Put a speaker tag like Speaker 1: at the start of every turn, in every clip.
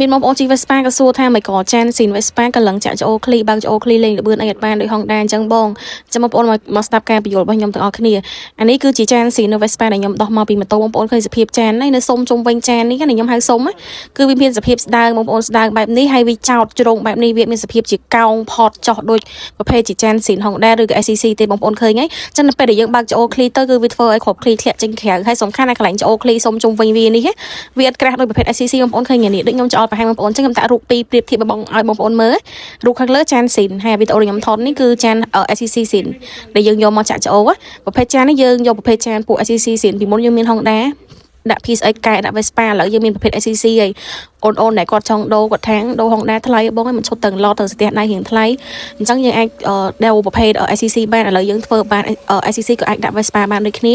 Speaker 1: មានបងប្អូនជី Vespa ក៏សួរថាមិនក៏ចានស៊ីន Vespa ក៏ឡើងចាក់ចូលឃ្លីបើកចូលឃ្លីលេងលបឿនអីអត់បានដូច Honda អញ្ចឹងបងចាំបងប្អូនមកស្ដាប់ការបញ្យល់របស់ខ្ញុំទាំងអស់គ្នាអានេះគឺជាចានស៊ីននៅ Vespa ដែលខ្ញុំដោះមកពីម៉ូតូបងប្អូនឃើញសភាពចានហ្នឹងនៅសុំជុំវិញចាននេះខ្ញុំហៅសុំគឺវាមានសភាពស្ដើងបងប្អូនស្ដើងបែបនេះហើយវាចោតជ្រុងបែបនេះវាមានសភាពជាកោងផតចោះដូចប្រភេទជាចានស៊ីន Honda ឬក៏ SCC ទេបងប្អូនឃើញហើយចឹងនៅពេលដែលយើងបើកចូលឃ្លីទៅគឺវាធ្វើឲ្យគ្រាប់ឃ្លីធ្លាក់ចេញក្រៅហើយសំខាន់ណាស់កន្លែងចូលឃ្លីសុំជុំវិញវានេះវាអត់ក្រាស់ដូចប្រភេទ SCC បងប្អូនឃើញនេះដូចខ្ញុំចោលបង្ហាញបងប្អូនចឹងខ្ញុំតាក់រូបពីរប្រៀបធៀបឲ្យបងប្អូនមើលរូបខាងលើចានស៊ីនហើយវីដេអូខ្ញុំថតនេះគឺចាន SCC ស៊ីនដែលយើងយកមកចាក់ចូលប្រភេទចាននេះយើងយកប្រភេទចានពួក SCC ស៊ីនពីមុនយើងមាន Honda ដាក់ PSX កែដាក់ Vespa ឥឡូវយើងមានប្រភេទ SCC ហើយអូនដែលគាត់ចង់ដូរគាត់ថាងដូរ Honda ថ្លៃបងឲ្យមិនឈប់ទាំងឡតទាំងស្ទះដៃរៀងថ្លៃអញ្ចឹងយើងអាចដូរប្រភេទ SCC បានឥឡូវយើងធ្វើបាន SCC ក៏អាចដាក់ Vespa បានដូចគ្នា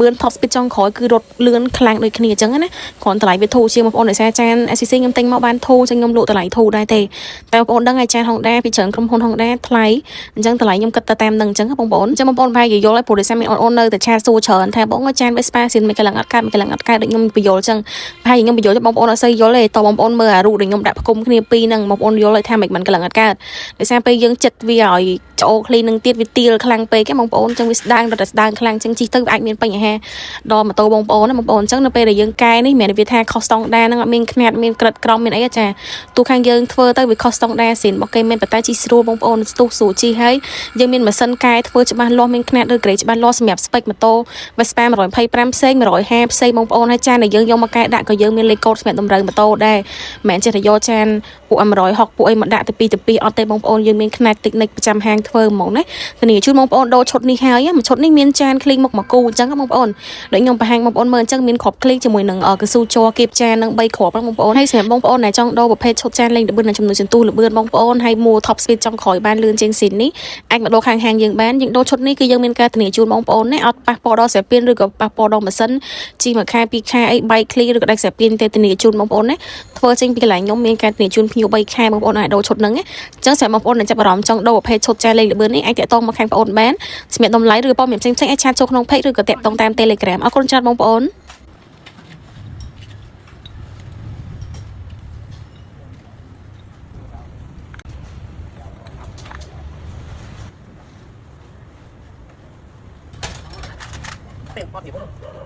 Speaker 1: លឿន top speed ចុងក្រោយគឺរត់លឿនខ្លាំងដូចគ្នាអញ្ចឹងណាគ្រាន់តម្លៃវាធូរជាងបងប្អូនដោយសារចាន SCC ខ្ញុំទិញមកបានធូរអញ្ចឹងខ្ញុំលក់តម្លៃធូរដែរទេតែបងប្អូនដឹងហើយចាន Honda ពីច្រើនក្រុមហ៊ុន Honda ថ្លៃអញ្ចឹងតម្លៃខ្ញុំគិតទៅតាមនឹងអញ្ចឹងបងប្អូនអញ្ចឹងបងប្អូនប្រហែលជាយល់ហើយព្រោះដោយសារមានអូននៅតែឆាតសួរច្រើនថាបងចាន Vespa ស៊ីនមិនកន្លងអត់កើតមិនកន្លងអត់កើតដូចខ្ញុំបញ្យល់អញ្ចឹងប្រហែលខ្ញុំបញ្យល់បងប្អូនអត់សូវយល់ទេតបងប្អូនមើលអារូបដែលខ្ញុំដាក់ផ្គុំគ្នាពីរហ្នឹងបងប្អូនយល់ហើយថាមិនកន្លងអត់កើតដោយសារពេលយើងចិត្តវាឲ្យចូលឃ្លីនឹងទៀតវាទៀលខ្លាំងពេកបងប្អូនអញ្ចឹងវាស្ដើងដល់តែស្ដើងខ្លាំងអញ្ចឹងជីទៅវាអាចមានបញ្ហាដល់ម៉ូតូបងប្អូនណាបងប្អូនអញ្ចឹងនៅពេលដែលយើងកែនេះមិនមែនវាថាខុសស្តង់ដារហ្នឹងអត់មានខ្នាតមានក្រិតក្រមមានអីចាទូខាងយើងធ្វើទៅវាខុសស្តង់ដារស៊ីនរបស់គេមានប៉ុន្តែជីស្រួលបងប្អូនស្ទុះស្រួលជីហើយយើងមានម៉ាស៊ីនកែធ្វើច្បាស់លាស់មានខ្នាតឬក្រេច្បាស់លាស់សម្រាប់ស្ពេកម៉ូតូ Vespa 125ផ្សេង150ផ្សេងបងប្អូនហើយចានដែលយើងយកមកកែដាក់ក៏យើងមានលេខកូដសម្រាប់តម្រូវម៉ូតូដែរមិនមែនចេះតែយកចានពួក160ពួកអីមកដាក់ទៅពីអត់ទេបងប្អូនយើងមានខ្នាតតិចនិចប្រចាំហាងធ្វើហ្មងណាធានាជូនបងប្អូនដូរឈុតនេះហើយឈុតនេះមានចានឃ្លីមកគូអញ្ចឹងបងប្អូនដូចខ្ញុំបង្ហាញបងប្អូនមើលអញ្ចឹងមានគ្រាប់ឃ្លីជាមួយនឹងកស៊ូជ័រគៀបចាននឹង3គ្រាប់បងប្អូនហើយសម្រាប់បងប្អូនដែលចង់ដូរប្រភេទឈុតចានលេងលបឿននិងចំនួនសន្ទុះលបឿនបងប្អូនហើយមួ top speed ចង់ក្រោយបានលឿនជាងស៊ីននេះអាចមកដូរខាងហាងយើងបានយើងដូរឈុតនេះគឺយើងមានការធានាជូនបងប្អូនណាអត់ប៉ះពាល់ដល់ស្រពានឬក៏ប៉ះពាល់ដល់ម៉ាស៊ីនជីមួយខែ2ខែអីបែកឃ្លីឬក៏ដាច់ស្រពានទេធានាជូនបងប្អូនណាធ្វើចេញពីកន្លែងខ្ញុំមានការធានាជូនភ្ញៀវ3ខែបងប្អូនអាចដូរឈុតហ្នឹងអញ្ចឹងសម្រាប់បងប្អូនដែលចាប់អារម្មណ៍ចង់ដូរប្រភេទឈុតចានលេងលបឿននេះអាចតាក់ទងមកខាងបងប្អូនបានសម្រាប់តម្លៃឬព័ត៌មានផ្សេងៗអាចឆាតចូលក្នុង page ឬក៏តាក់ទងតាម Telegram អរគុណច្រើនបងប្អូន
Speaker 2: ទេអត់ទេ